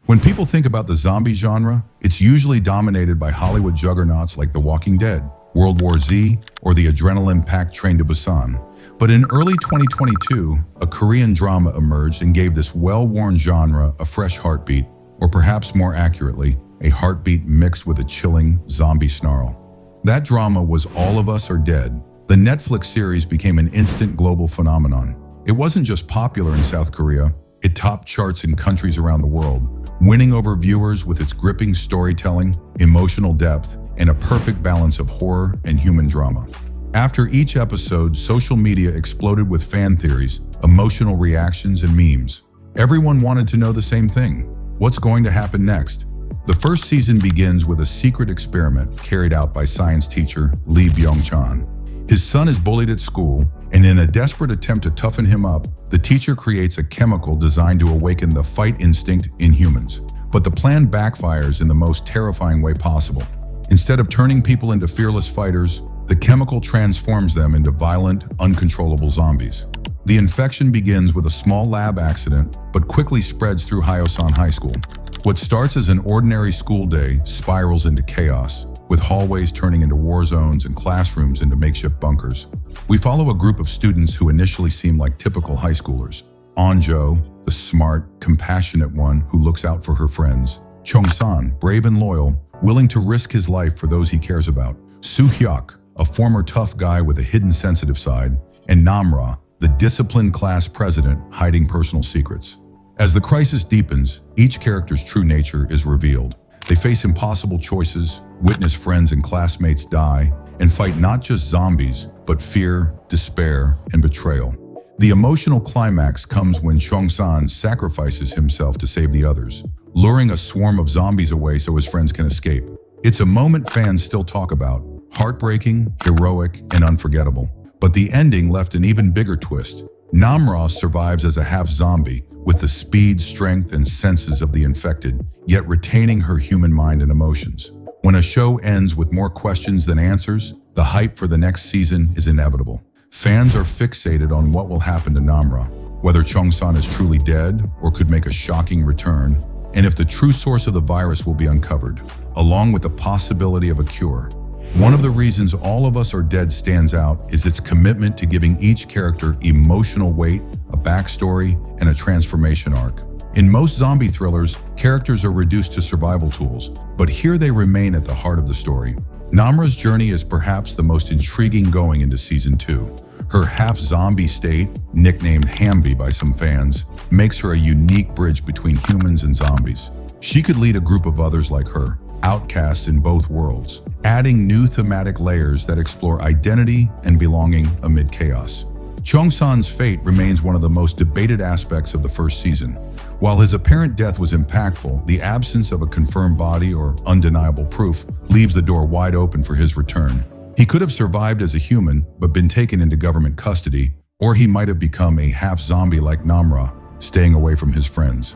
When people think about the zombie genre, it's usually dominated by Hollywood juggernauts like The Walking Dead, World War Z, or the adrenaline-packed Train to Busan. But in early 2022, a Korean drama emerged and gave this well-worn genre a fresh heartbeat, or perhaps more accurately, a heartbeat mixed with a chilling zombie snarl. That drama was All of Us Are Dead. The Netflix series became an instant global phenomenon. It wasn't just popular in South Korea, it topped charts in countries around the world, winning over viewers with its gripping storytelling, emotional depth, and a perfect balance of horror and human drama. After each episode, social media exploded with fan theories, emotional reactions, and memes. Everyone wanted to know the same thing: what's going to happen next? The first season begins with a secret experiment carried out by science teacher Lee Byung-chan. His son is bullied at school, and in a desperate attempt to toughen him up, the teacher creates a chemical designed to awaken the fight instinct in humans. But the plan backfires in the most terrifying way possible. Instead of turning people into fearless fighters, the chemical transforms them into violent, uncontrollable zombies. The infection begins with a small lab accident, but quickly spreads through Hyosan High School. What starts as an ordinary school day spirals into chaos, with hallways turning into war zones and classrooms into makeshift bunkers. We follow a group of students who initially seem like typical high schoolers. Anjo, the smart, compassionate one who looks out for her friends. Chung-san, brave and loyal, willing to risk his life for those he cares about. Soo-hyuk, a former tough guy with a hidden sensitive side. And Namra, the disciplined class president hiding personal secrets. As the crisis deepens, each character's true nature is revealed. They face impossible choices, witness friends and classmates die, and fight not just zombies, but fear, despair, and betrayal. The emotional climax comes when Chung-san sacrifices himself to save the others, luring a swarm of zombies away so his friends can escape. It's a moment fans still talk about, heartbreaking, heroic, and unforgettable. But the ending left an even bigger twist. Namra survives as a half-zombie, with the speed, strength, and senses of the infected, yet retaining her human mind and emotions. When a show ends with more questions than answers, the hype for the next season is inevitable. Fans are fixated on what will happen to Namra, whether Chung-san is truly dead or could make a shocking return, and if the true source of the virus will be uncovered, along with the possibility of a cure. One of the reasons All of Us Are Dead stands out is its commitment to giving each character emotional weight, a backstory, and a transformation arc. In most zombie thrillers, characters are reduced to survival tools, but here they remain at the heart of the story. Namra's journey is perhaps the most intriguing going into Season 2. Her half-zombie state, nicknamed Hamby by some fans, makes her a unique bridge between humans and zombies. She could lead a group of others like her, outcasts in both worlds, adding new thematic layers that explore identity and belonging amid chaos. Chung-san's fate remains one of the most debated aspects of the first season. While his apparent death was impactful, the absence of a confirmed body or undeniable proof leaves the door wide open for his return. He could have survived as a human, but been taken into government custody, or he might have become a half-zombie like Namra, staying away from his friends.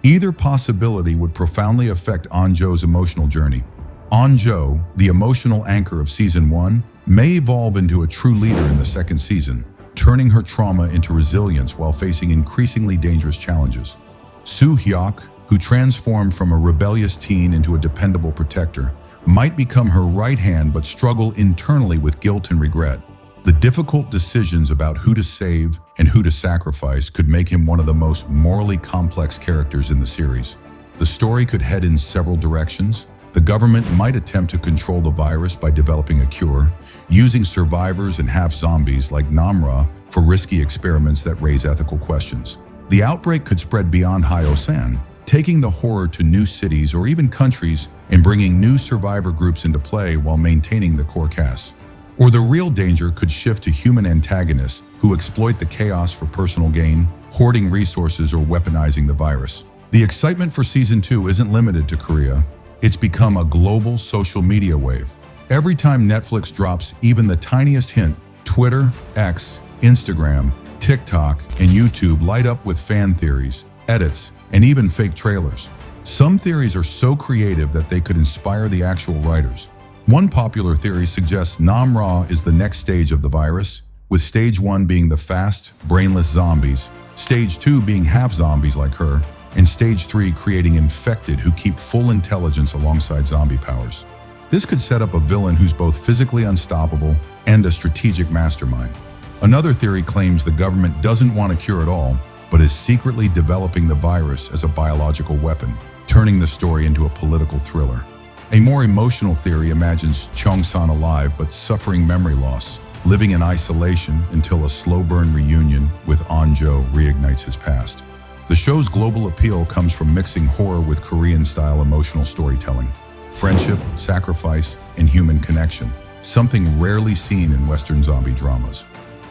Either possibility would profoundly affect Anjo's emotional journey. Anjo, the emotional anchor of Season 1, may evolve into a true leader in the second season, turning her trauma into resilience while facing increasingly dangerous challenges. Soo-hyuk, who transformed from a rebellious teen into a dependable protector, might become her right hand but struggle internally with guilt and regret. The difficult decisions about who to save and who to sacrifice could make him one of the most morally complex characters in the series. The story could head in several directions. The government might attempt to control the virus by developing a cure, using survivors and half-zombies like Namra for risky experiments that raise ethical questions. The outbreak could spread beyond Hyosan, taking the horror to new cities or even countries and bringing new survivor groups into play while maintaining the core cast. Or the real danger could shift to human antagonists who exploit the chaos for personal gain, hoarding resources or weaponizing the virus. The excitement for Season 2 isn't limited to Korea. It's become a global social media wave. Every time Netflix drops even the tiniest hint, Twitter, X, Instagram, TikTok, and YouTube light up with fan theories, edits, and even fake trailers. Some theories are so creative that they could inspire the actual writers. One popular theory suggests Namra is the next stage of the virus, with Stage 1 being the fast, brainless zombies, Stage 2 being half-zombies like her, and Stage 3 creating infected who keep full intelligence alongside zombie powers. This could set up a villain who's both physically unstoppable and a strategic mastermind. Another theory claims the government doesn't want a cure at all, but is secretly developing the virus as a biological weapon, turning the story into a political thriller. A more emotional theory imagines Chong-san alive but suffering memory loss, living in isolation until a slow-burn reunion with An-jo reignites his past. The show's global appeal comes from mixing horror with Korean-style emotional storytelling, friendship, sacrifice, and human connection, something rarely seen in Western zombie dramas.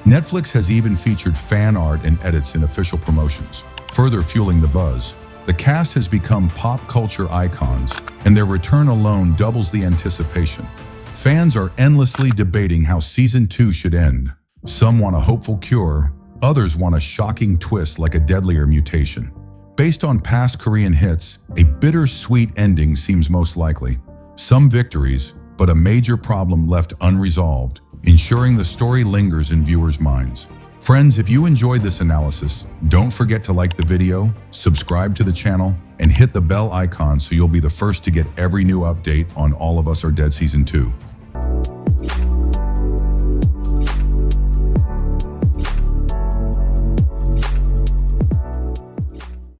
Netflix has even featured fan art and edits in official promotions, further fueling the buzz. The cast has become pop culture icons, and their return alone doubles the anticipation. Fans are endlessly debating how Season 2 should end. Some want a hopeful cure, others want a shocking twist like a deadlier mutation. Based on past Korean hits, a bittersweet ending seems most likely. Some victories, but a major problem left unresolved, ensuring the story lingers in viewers' minds. Friends, if you enjoyed this analysis, don't forget to like the video, subscribe to the channel, and hit the bell icon so you'll be the first to get every new update on All of Us Are Dead Season 2.